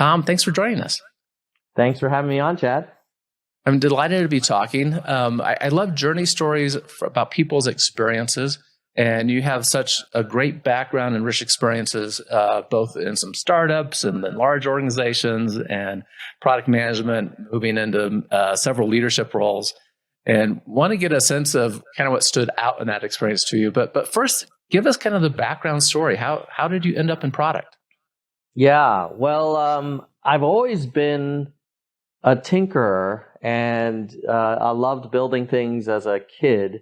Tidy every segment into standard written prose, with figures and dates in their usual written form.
Tom, thanks for joining us. Thanks for having me on, Chad. I'm delighted to be talking. I love journey stories about people's experiences, and you have such a great background and rich experiences, both in some startups and then large organizations and product management, moving into several leadership roles. And want to get a sense of kind of what stood out in that experience to you. But first, give us kind of the background story. How did you end up in product? Yeah, well, I've always been a tinkerer, and I loved building things as a kid.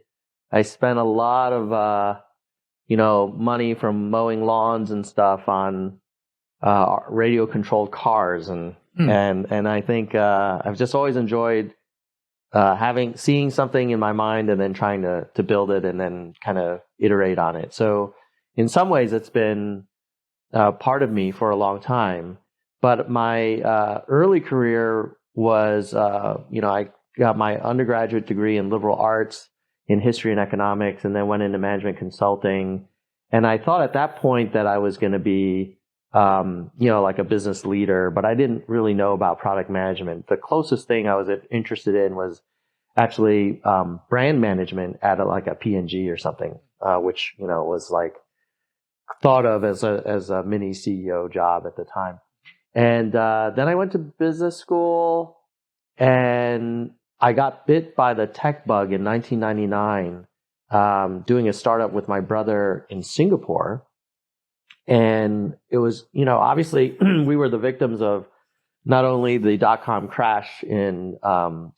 I spent a lot of money from mowing lawns and stuff on radio controlled cars, and I think I've just always enjoyed seeing something in my mind and then trying to build it and then kind of iterate on it. So in some ways, it's been part of me for a long time. But my early career was, I got my undergraduate degree in liberal arts in history and economics, and then went into management consulting. And I thought at that point that I was going to be, like a business leader, but I didn't really know about product management. The closest thing I was interested in was actually brand management at a P&G or something, which was like thought of as a mini CEO job at the time. And then I went to business school, and I got bit by the tech bug in 1999, doing a startup with my brother in Singapore. And it was, obviously we were the victims of not only the dot-com crash in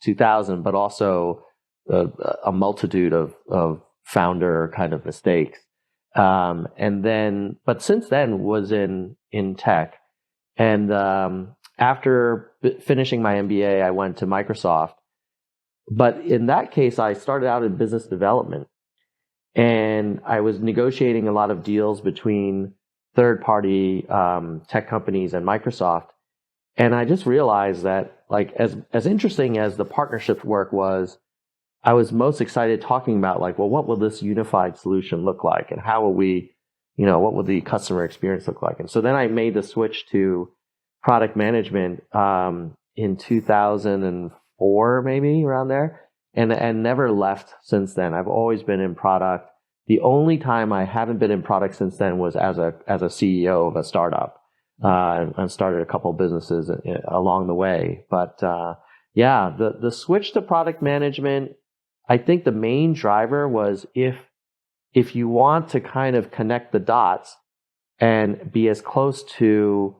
2000, but also a multitude of founder kind of mistakes. But since then was in tech. And after finishing my MBA, I went to Microsoft. But in that case, I started out in business development, and I was negotiating a lot of deals between third-party tech companies and Microsoft. And I just realized that, like, as interesting as the partnership work was, I was most excited talking about, like, well, what will this unified solution look like? And how will we, what will the customer experience look like? And so then I made the switch to product management in 2004, maybe around there, and never left since then. I've always been in product. The only time I haven't been in product since then was as a CEO of a startup. I've started a couple of businesses along the way. But the switch to product management, I think the main driver was if you want to kind of connect the dots and be as close to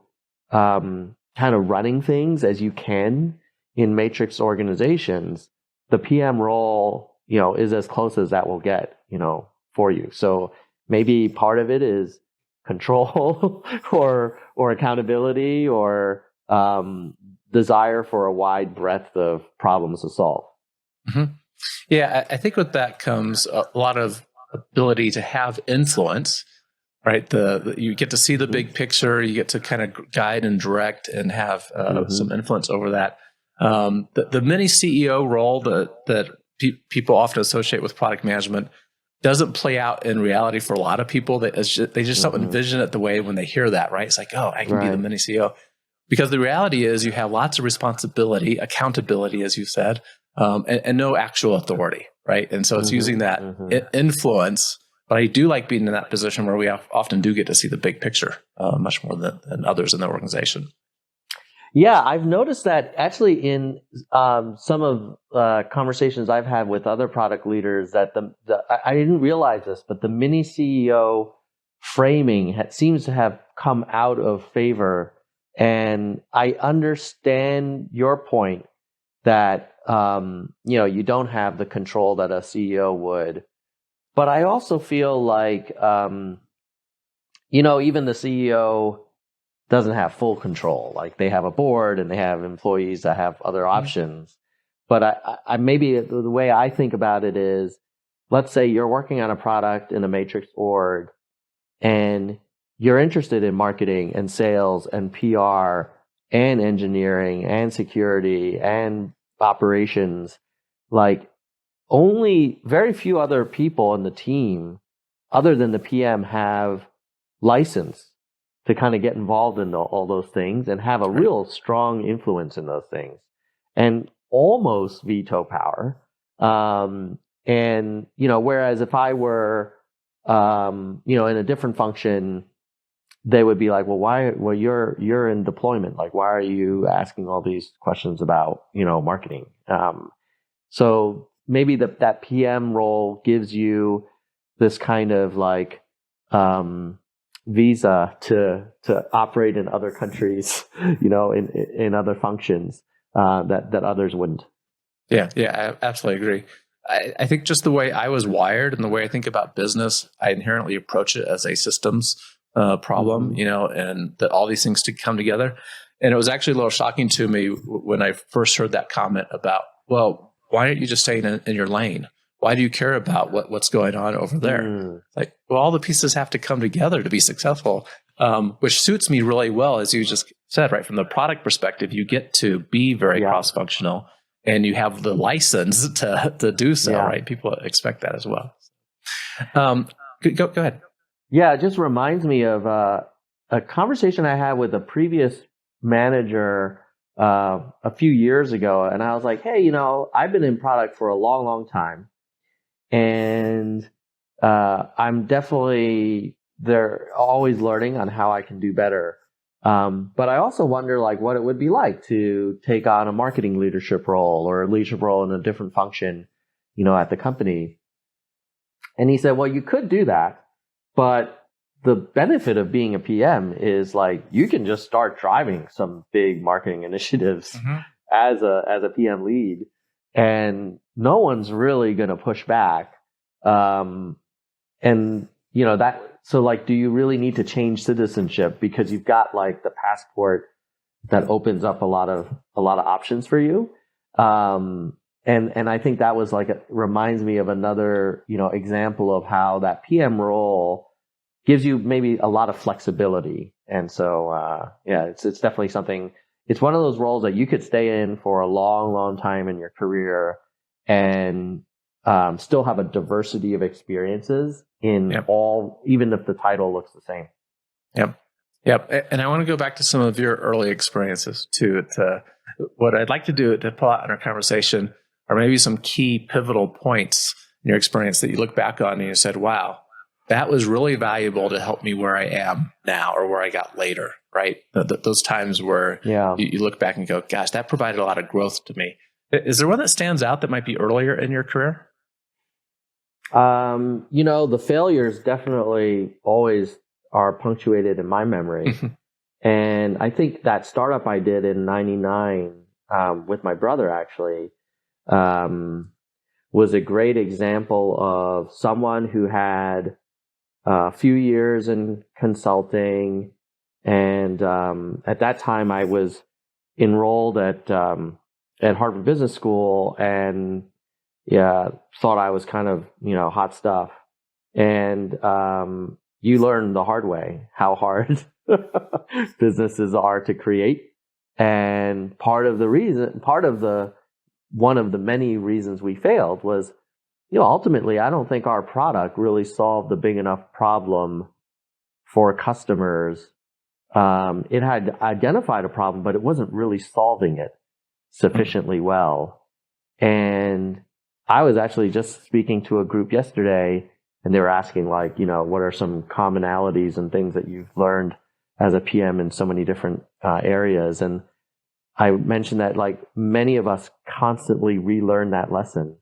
kind of running things as you can in matrix organizations, the PM role, is as close as that will get, for you. So maybe part of it is control or accountability or desire for a wide breadth of problems to solve. Mm-hmm. Yeah, I think with that comes a lot of ability to have influence, right? You get to see the big picture, you get to kind of guide and direct and have some influence over that. The mini CEO role that people often associate with product management doesn't play out in reality for a lot of people. They just don't envision it the way when they hear that, right? It's like, oh, I can be the mini CEO. Because the reality is you have lots of responsibility, accountability, as you said, and no actual authority, right? And so it's using that influence. But I do like being in that position where we often do get to see the big picture much more than others in the organization. Yeah, I've noticed that actually in some of conversations I've had with other product leaders that I didn't realize this, but the mini CEO framing seems to have come out of favor. And I understand your point that you don't have the control that a CEO would, but I also feel like even the CEO doesn't have full control. Like, they have a board and they have employees that have other options. But I maybe the way I think about it is, let's say you're working on a product in a matrix org and you're interested in marketing and sales and PR and engineering and security and operations. Like, only very few other people in the team other than the PM have license to kind of get involved in all those things and have a real strong influence in those things and almost veto power. And, whereas if I were, in a different function, they would be like, well, you're in deployment. Like, why are you asking all these questions about, marketing? So maybe that PM role gives you this kind of like, visa to operate in other countries, in other functions, that others wouldn't. Yeah, I absolutely agree. I think just the way I was wired and the way I think about business, I inherently approach it as a systems problem, and that all these things to come together. And it was actually a little shocking to me when I first heard that comment about, well, why aren't you just staying in your lane? Why do you care about what's going on over there? Like, well, all the pieces have to come together to be successful, which suits me really well, as you just said, right? From the product perspective, you get to be very cross-functional, and you have the license to do so, right? People expect that as well. Go ahead. Yeah, it just reminds me of a conversation I had with a previous manager a few years ago, and I was like, hey, I've been in product for a long, long time. And I'm definitely they're always learning on how I can do better. But I also wonder like what it would be like to take on a marketing leadership role or a leadership role in a different function, at the company. And he said, well, you could do that, but the benefit of being a PM is like you can just start driving some big marketing initiatives as a PM lead. And no one's really going to push back. So like, do you really need to change citizenship because you've got like the passport that opens up a lot of options for you? And I think that was like, reminds me of another, example of how that PM role gives you maybe a lot of flexibility. And so, it's definitely something. It's one of those roles that you could stay in for a long, long time in your career and still have a diversity of experiences in all, even if the title looks the same. Yep. And I want to go back to some of your early experiences too. What I'd like to do to pull out in our conversation are maybe some key pivotal points in your experience that you look back on and you said, wow, that was really valuable to help me where I am now or where I got later, right? Those times where you look back and go, gosh, that provided a lot of growth to me. Is there one that stands out that might be earlier in your career? The failures definitely always are punctuated in my memory. And I think that startup I did in 99 with my brother actually was a great example of someone who had a few years in consulting. And at that time, I was enrolled at Harvard Business School and thought I was kind of, hot stuff. And you learn the hard way how hard businesses are to create. And one of the many reasons we failed was, ultimately, I don't think our product really solved the big enough problem for customers. It had identified a problem, but it wasn't really solving it sufficiently well. And I was actually just speaking to a group yesterday, and they were asking, like, what are some commonalities and things that you've learned as a PM in so many different areas? And I mentioned that, like, many of us constantly relearn that lesson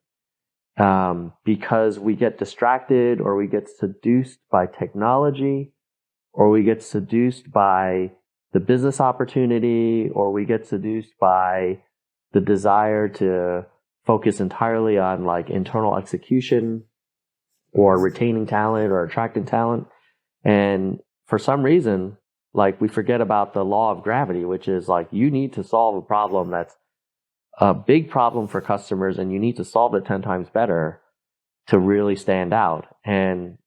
because we get distracted or we get seduced by technology or we get seduced by the business opportunity or we get seduced by the desire to focus entirely on like internal execution or retaining talent or attracting talent. And for some reason, like we forget about the law of gravity, which is like you need to solve a problem that's a big problem for customers and you need to solve it 10 times better to really stand out. And,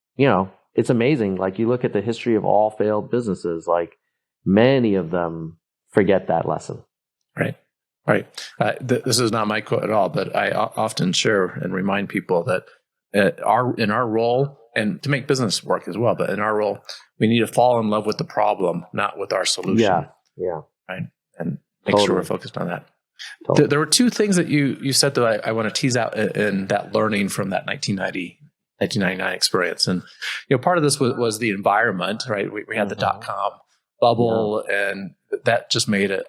it's amazing. Like you look at the history of all failed businesses, like many of them forget that lesson. Right. This is not my quote at all, but I often share and remind people that in our role and to make business work as well. But in our role, we need to fall in love with the problem, not with our solution. Yeah. Right. And make sure we're focused on that. Totally. There were two things that you said that I want to tease out in that learning from that 1999 experience. And, part of this was the environment, right? We had the .com bubble, and that just made it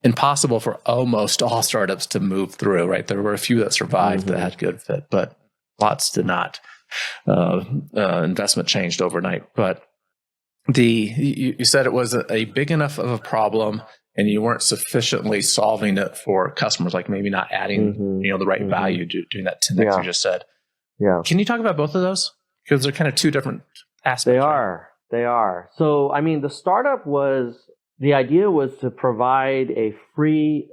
impossible for almost all startups to move through, right? There were a few that survived that had good fit, but lots did not. Investment changed overnight. But you said it was a big enough of a problem, and you weren't sufficiently solving it for customers, like maybe not adding, the right value, doing that 10x you just said. Yeah. Can you talk about both of those? Because they're kind of two different aspects. They are. So, the idea was to provide a free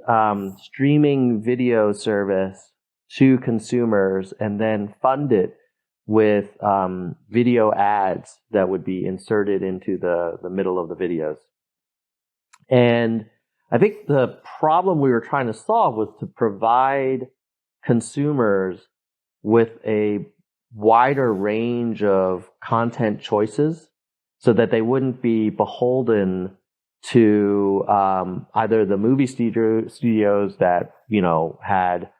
streaming video service to consumers and then fund it with video ads that would be inserted into the middle of the videos. And I think the problem we were trying to solve was to provide consumers with a wider range of content choices so that they wouldn't be beholden to either the movie studios that, had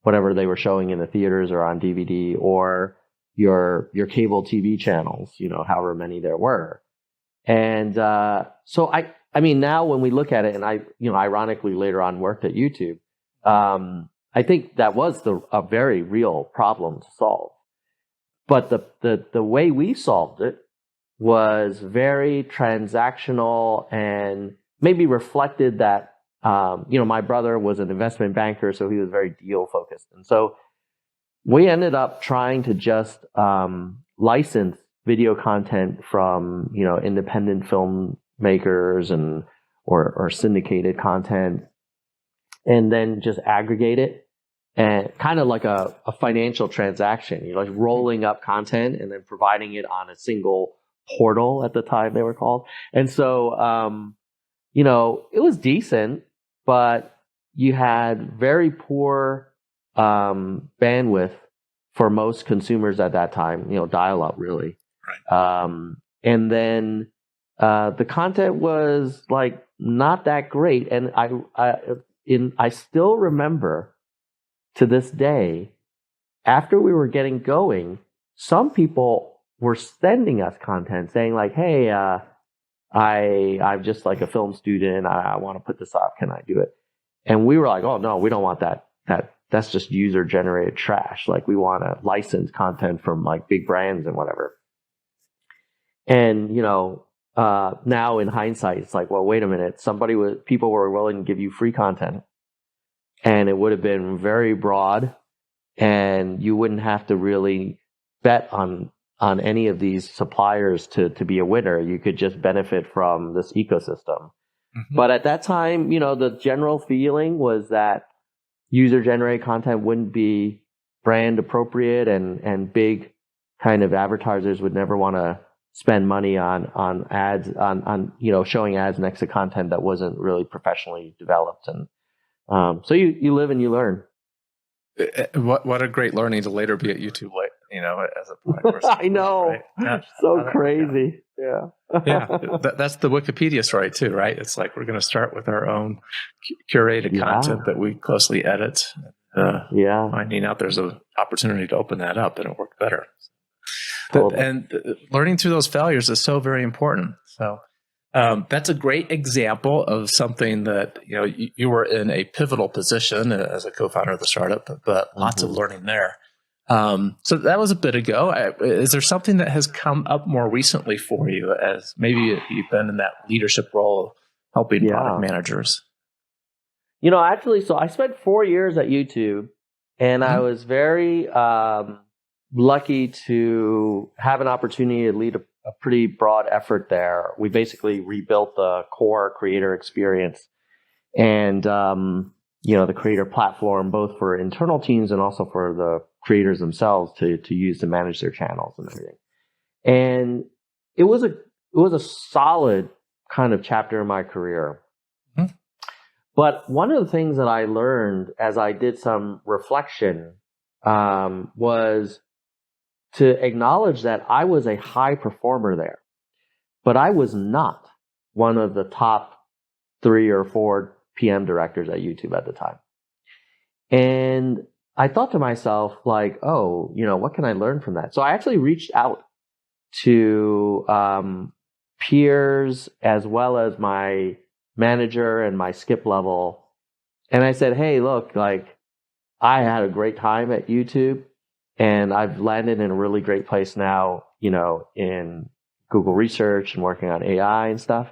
whatever they were showing in the theaters or on DVD, or your cable TV channels, however many there were. And so now when we look at it, and I ironically later on worked at YouTube, I think that was a very real problem to solve. But the way we solved it was very transactional and maybe reflected that, my brother was an investment banker, so he was very deal focused. And so we ended up trying to just license video content from, independent filmmakers and or syndicated content, and then just aggregate it, and kind of like a financial transaction, like rolling up content and then providing it on a single portal. At the time they were called. And so, it was decent, but you had very poor bandwidth for most consumers at that time, dial up really. Right. And then the content was like not that great. And I still remember to this day, after we were getting going, some people were sending us content saying like, hey, I'm just like a film student. I want to put this up. Can I do it? And we were like, oh no, we don't want that. That's just user generated trash. Like, we want to license content from like big brands and whatever. And, now in hindsight, it's like, well, wait a minute. People were willing to give you free content, and it would have been very broad, and you wouldn't have to really bet on any of these suppliers to be a winner. You could just benefit from this ecosystem. Mm-hmm. But at that time, the general feeling was that user generated content wouldn't be brand appropriate, and big kind of advertisers would never want to spend money on ads, on showing ads next to content that wasn't really professionally developed. And so you live and you learn. What a great learning to later be at YouTube, as a product person. I know, right? Yeah. So crazy. Yeah. That's the Wikipedia story too, right? It's like, we're going to start with our own curated content that we closely edit. Finding out there's an opportunity to open that up, and it worked better. Totally. And learning through those failures is so very important. So that's a great example of something that, you were in a pivotal position as a co-founder of the startup, but lots of learning there. So that was a bit ago. Is there something that has come up more recently for you, as maybe you've been in that leadership role helping product managers? Actually, so I spent 4 years at YouTube, and I was very lucky to have an opportunity to lead a pretty broad effort there. We basically rebuilt the core creator experience and, the creator platform, both for internal teams and also for the creators themselves to use to manage their channels and everything. And it was a solid kind of chapter in my career. Mm-hmm. But one of the things that I learned as I did some reflection was to acknowledge that I was a high performer there, but I was not one of the top 3 or 4 PM directors at YouTube at the time. And I thought to myself, like, oh, what can I learn from that? So I actually reached out to peers as well as my manager and my skip level. And I said, hey, look, like, I had a great time at YouTube and I've landed in a really great place now, in Google research and working on AI and stuff.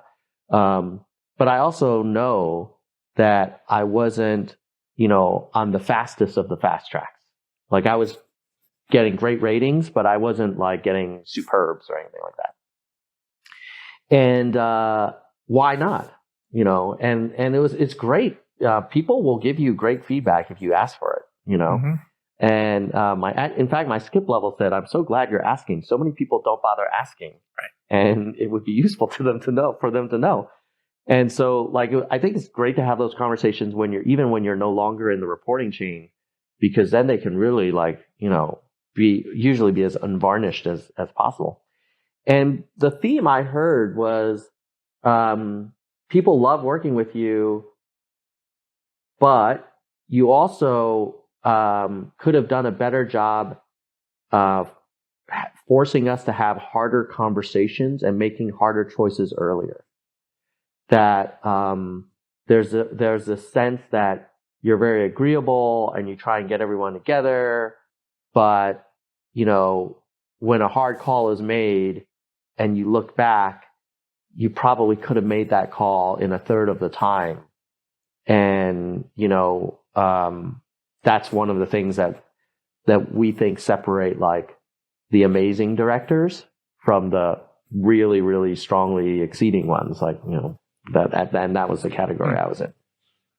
But I also know that I wasn't, on the fastest of the fast tracks. Like, I was getting great ratings, but I wasn't like getting superbs or anything like that. And why not? And it's great. People will give you great feedback if you ask for it. Mm-hmm. And in fact, my skip level said, "I'm so glad you're asking. So many people don't bother asking, right? And it would be useful for them to know." And so, like, I think it's great to have those conversations when you're no longer in the reporting chain, because then they can really, like, usually be as unvarnished as possible. And the theme I heard was, people love working with you, but you also could have done a better job of forcing us to have harder conversations and making harder choices earlier. That there's a sense that you're very agreeable and you try and get everyone together, but when a hard call is made and you look back, you probably could have made that call in a third of the time. And that's one of the things that we think separate, like, the amazing directors from the really, really strongly exceeding ones. Like, that was the category I was in.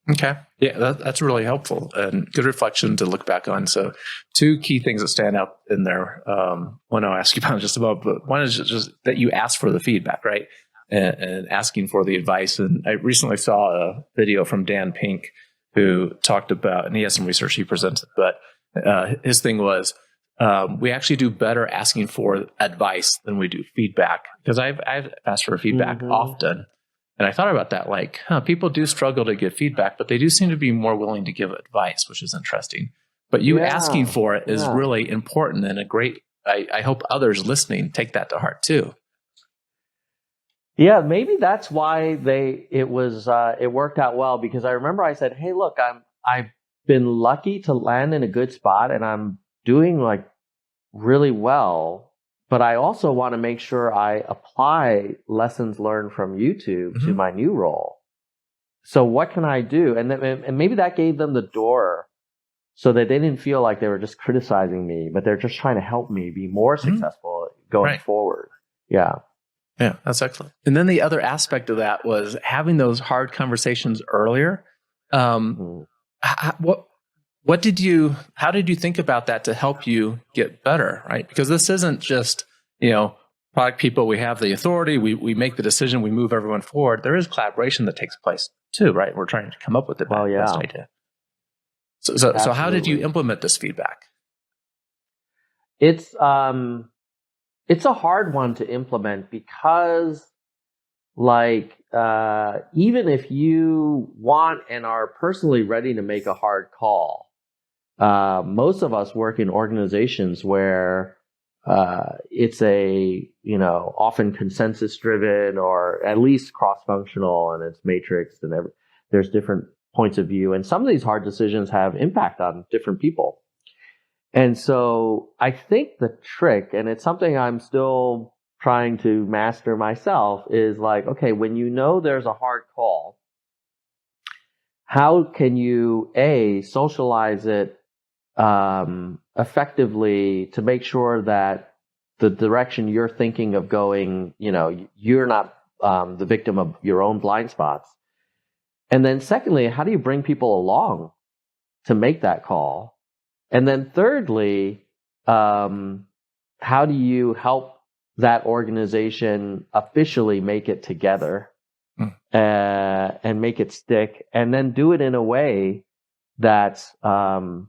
Okay. Yeah, that's really helpful and good reflection to look back on. So 2 key things that stand out in there. One I'll ask you about just about, but one is just that you ask for the feedback, right? And asking for the advice. And I recently saw a video from Dan Pink who talked about, and he has some research he presented, but his thing was, we actually do better asking for advice than we do feedback, because I've asked for feedback often. And I thought about that, like, people do struggle to get feedback, but they do seem to be more willing to give advice, which is interesting. But you asking for it is really important and a great, I hope others listening take that to heart too. Yeah, maybe that's why it worked out well, because I remember I said, hey, look, I've been lucky to land in a good spot and I'm doing, like, really well. But I also want to make sure I apply lessons learned from YouTube to my new role. So what can I do? And maybe that gave them the door so that they didn't feel like they were just criticizing me, but they're just trying to help me be more successful going forward. Yeah. Yeah, that's excellent. And then the other aspect of that was having those hard conversations earlier. How did you think about that to help you get better, right? Because this isn't just, product people, we have the authority, we make the decision, we move everyone forward. There is collaboration that takes place too, right? We're trying to come up with the best idea. So how did you implement this feedback? It's a hard one to implement because, like, even if you want and are personally ready to make a hard call, most of us work in organizations where it's often consensus driven or at least cross-functional, and it's matrixed, and there's different points of view. And some of these hard decisions have impact on different people. And so I think the trick, and it's something I'm still trying to master myself, is like, okay, when there's a hard call, how can you socialize it effectively to make sure that the direction you're thinking of going, you're not the victim of your own blind spots. And then secondly, how do you bring people along to make that call? And then thirdly, how do you help that organization officially make it together and make it stick, and then do it in a way that's, as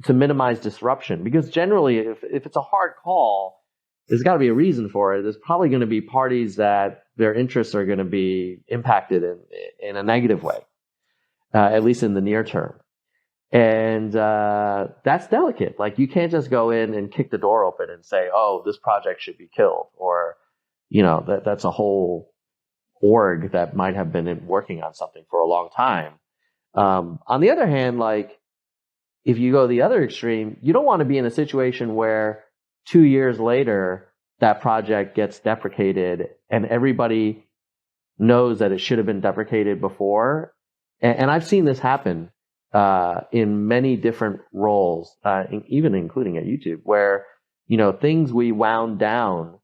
to minimize disruption. Because generally, if it's a hard call, there's got to be a reason for it. There's probably going to be parties that their interests are going to be impacted in a negative way, at least in the near term. And that's delicate. Like, you can't just go in and kick the door open and say, "Oh, this project should be killed," or that's a whole org that might have been working on something for a long time. On the other hand, like, if you go the other extreme, you don't want to be in a situation where 2 years later that project gets deprecated and everybody knows that it should have been deprecated before. And I've seen this happen in many different roles, even including at YouTube, where things we wound down.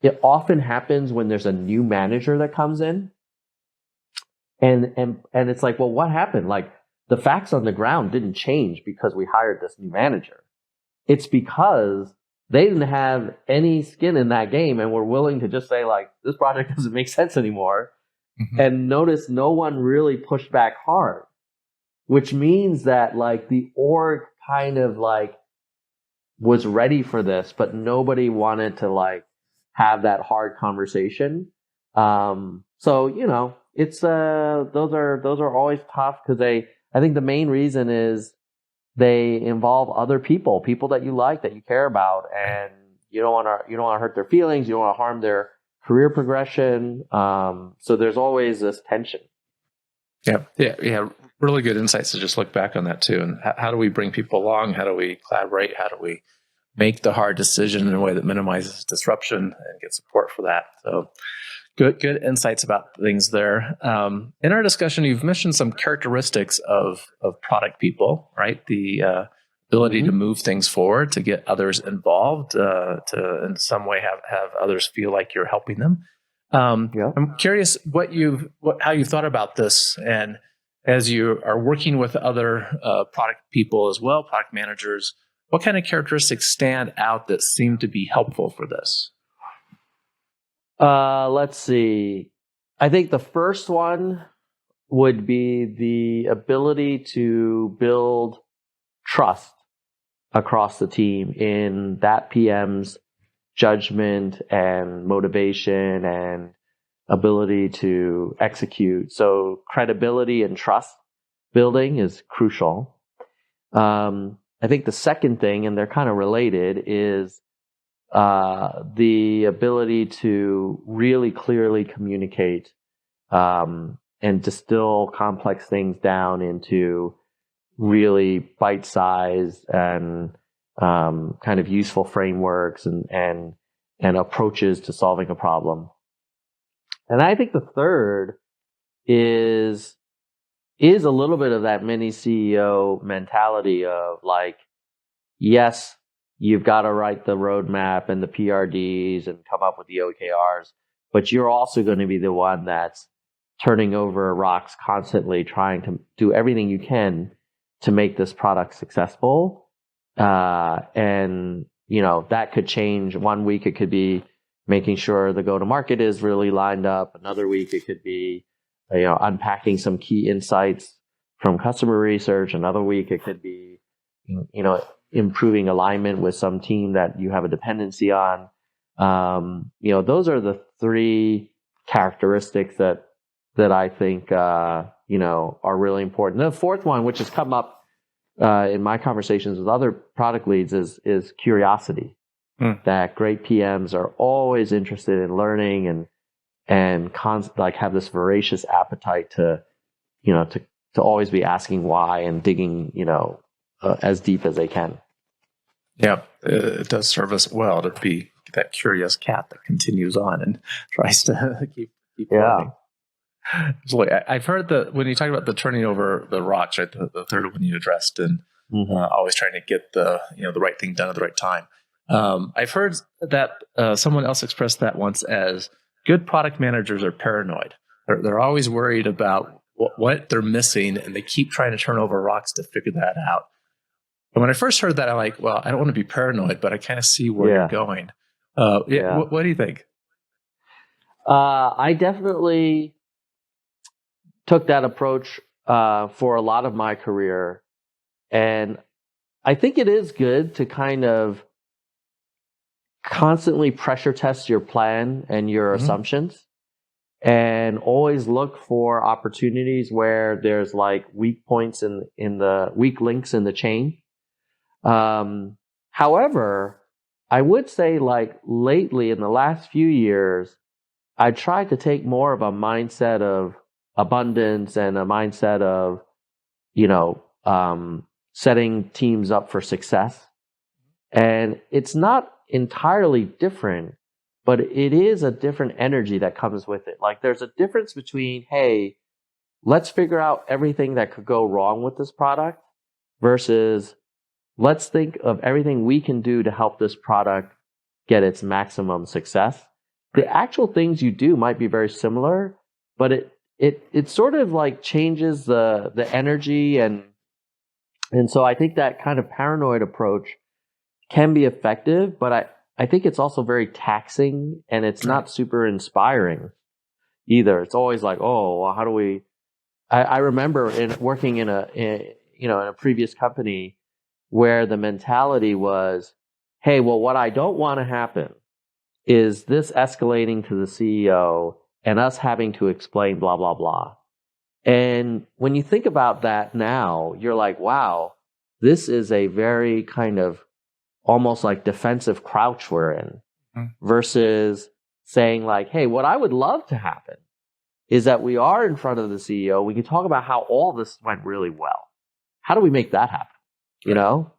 It often happens when there's a new manager that comes in, and it's like, well, what happened? Like, the facts on the ground didn't change because we hired this new manager. It's because they didn't have any skin in that game and were willing to just say, like, this project doesn't make sense anymore. Mm-hmm. And notice no one really pushed back hard, which means that, like, the org kind of like was ready for this, but nobody wanted to like have that hard conversation. So it's those are always tough, because I think the main reason is they involve other people that you like, that you care about, and you don't want to hurt their feelings, you don't want to harm their career progression. So there's always this tension. Yeah. Really good insights to just look back on that too. And how do we bring people along? How do we collaborate? How do we make the hard decision in a way that minimizes disruption and get support for that? So good insights about things there. In our discussion, you've mentioned some characteristics of product people, right? The ability to move things forward, to get others involved, to in some way have others feel like you're helping them. I'm curious how you thought about this, and as you are working with other product people as well, product managers, what kind of characteristics stand out that seem to be helpful for this? Let's see. I think the first one would be the ability to build trust across the team in that PM's judgment and motivation and ability to execute. So credibility and trust building is crucial. I think the second thing, and they're kind of related, is the ability to really clearly communicate and distill complex things down into really bite-sized and kind of useful frameworks and approaches to solving a problem. And I think the third is a little bit of that mini CEO mentality of like, yes, you've got to write the roadmap and the PRDs and come up with the OKRs, but you're also going to be the one that's turning over rocks constantly, trying to do everything you can to make this product successful. And that could change. One week it could be making sure the go-to-market is really lined up. Another week it could be unpacking some key insights from customer research. Another week it could be improving alignment with some team that you have a dependency on. Those are the three characteristics that I think are really important. The fourth one, which has come up in my conversations with other product leads, is curiosity. That great PMs are always interested in learning and have this voracious appetite to always be asking why and digging as deep as they can. Yeah, it does serve us well to be that curious cat that continues on and tries to keep learning. Absolutely. I've heard that when you talk about the turning over the rocks, right, the third one you addressed, and always trying to get the right thing done at the right time. I've heard that someone else expressed that once as good product managers are paranoid. They're always worried about what they're missing, and they keep trying to turn over rocks to figure that out. And when I first heard that, I'm like, well, I don't want to be paranoid, but I kind of see where you're going. What do you think? I definitely took that approach for a lot of my career. And I think it is good to kind of constantly pressure test your plan and your assumptions, and always look for opportunities where there's like weak points in the weak links in the chain. However, I would say like lately in the last few years, I tried to take more of a mindset of abundance and a mindset of, you know, setting teams up for success. And it's not entirely different, but it is a different energy that comes with it. Like there's a difference between, hey, let's figure out everything that could go wrong with this product versus let's think of everything we can do to help this product get its maximum success. The actual things you do might be very similar, but it sort of like changes the energy, and so I think that kind of paranoid approach can be effective, but I think it's also very taxing, and it's not super inspiring either. It's always like, oh, well, how do we? I remember working in a previous company where the mentality was, hey, well, what I don't want to happen is this escalating to the CEO and us having to explain blah, blah, blah. And when you think about that now, you're like, wow, this is a very kind of almost like defensive crouch we're in, versus saying like, hey, what I would love to happen is that we are in front of the CEO. We can talk about how all this went really well. How do we make that happen? You know?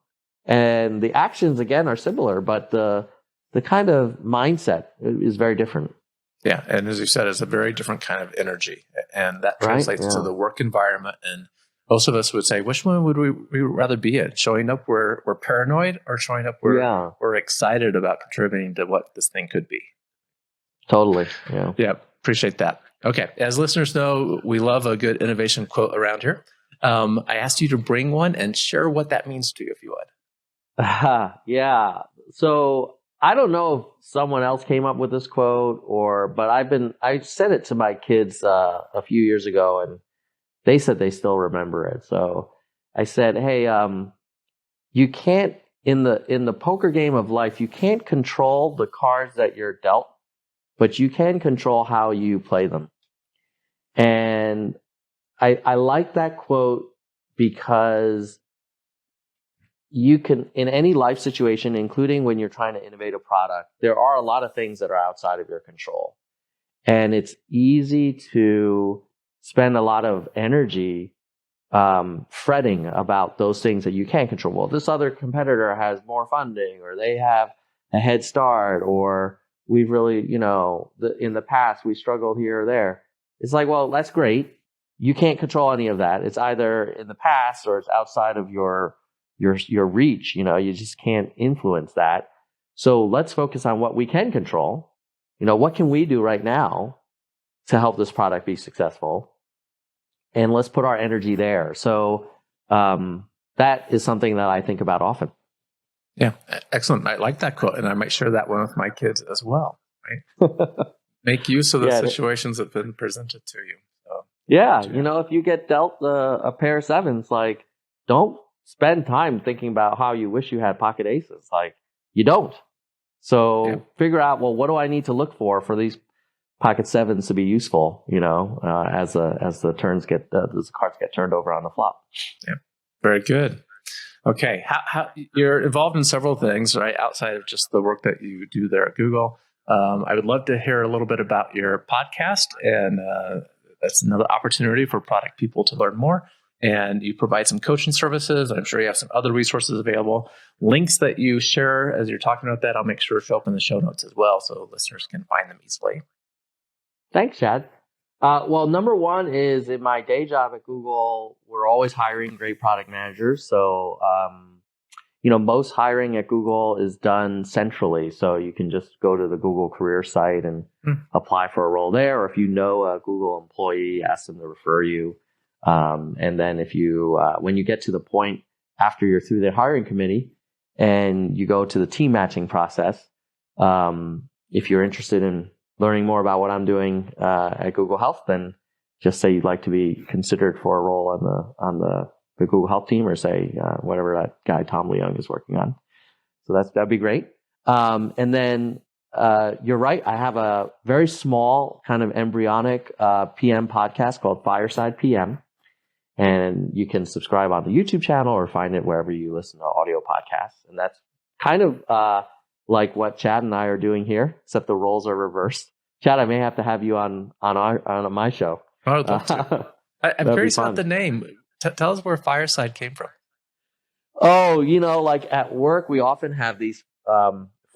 And the actions, again, are similar, but the kind of mindset is very different. Yeah. And as you said, it's a very different kind of energy. And that translates to the work environment. And most of us would say, which one would we rather be in? Showing up where we're paranoid, or showing up where we're excited about contributing to what this thing could be? Totally. Yeah. Yeah. Appreciate that. Okay. As listeners know, we love a good innovation quote around here. I asked you to bring one and share what that means to you, if you would. Yeah. So I don't know if someone else came up with this quote but I sent it to my kids a few years ago, and they said they still remember it. So I said, hey, you can't, in the poker game of life, you can't control the cards that you're dealt, but you can control how you play them. And I like that quote because you can, in any life situation, including when you're trying to innovate a product, there are a lot of things that are outside of your control. And it's easy to spend a lot of energy fretting about those things that you can't control. Well, this other competitor has more funding, or they have a head start, or we've really, in the past, we struggled here or there. It's like, well, that's great. You can't control any of that. It's either in the past or it's outside of your reach. You just can't influence that. So let's focus on what we can control. What can we do right now to help this product be successful? And let's put our energy there. So that is something that I think about often. Yeah, excellent. I like that quote, and I might share that one with my kids as well. Right? Make use of the situations that have been presented to you. So, yeah, if you get dealt a pair of sevens, like, don't spend time thinking about how you wish you had pocket aces. Like, you don't. So figure out, well, what do I need to look for these pocket sevens to be useful? As the cards get turned over on the flop. Yeah, very good. Okay, how you're involved in several things, right? Outside of just the work that you do there at Google. I would love to hear a little bit about your podcast, and that's another opportunity for product people to learn more. And you provide some coaching services. I'm sure you have some other resources available. Links that you share as you're talking about that, I'll make sure to show up in the show notes as well, so listeners can find them easily. Thanks, Chad. Well, number one is, in my day job at Google, we're always hiring great product managers. So, most hiring at Google is done centrally. So you can just go to the Google career site and apply for a role there. Or if you know a Google employee, ask them to refer you. And then if you, when you get to the point after you're through the hiring committee and you go to the team matching process, if you're interested in learning more about what I'm doing at Google Health, then just say you'd like to be considered for a role on the the Google Health team, or say whatever that guy Tom Leung is working on. So that'd be great. And then you're right. I have a very small kind of embryonic PM podcast called Fireside PM. And you can subscribe on the YouTube channel or find it wherever you listen to audio podcasts. And that's kind of like what Chad and I are doing here, except the roles are reversed. Chad, I may have to have you on my show. I would love to. I'm curious about the name. Tell us where Fireside came from. Oh, like at work, we often have these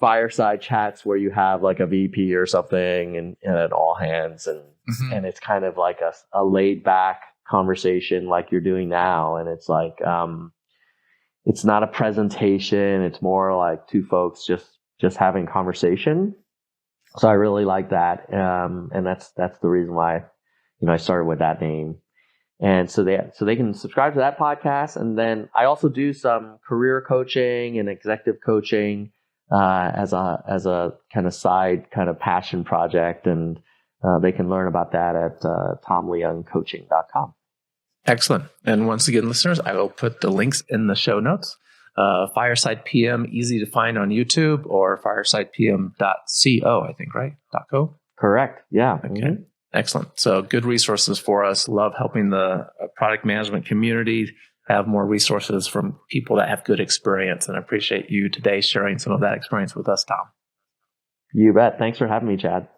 fireside chats where you have like a VP or something and an all hands, and it's kind of like a laid back conversation like you're doing now. And it's like, it's not a presentation. It's more like two folks just having conversation. So I really like that. And that's the reason why, I started with that name. And so they can subscribe to that podcast. And then I also do some career coaching and executive coaching, as a kind of side kind of passion project. And, they can learn about that at, tomleungcoaching.com. Excellent. And once again, listeners, I will put the links in the show notes. Fireside PM, easy to find on YouTube, or firesidepm.co, I think, right? .co? Correct. Yeah. Okay. Mm-hmm. Excellent. So good resources for us. Love helping the product management community have more resources from people that have good experience. And I appreciate you today sharing some of that experience with us, Tom. You bet. Thanks for having me, Chad.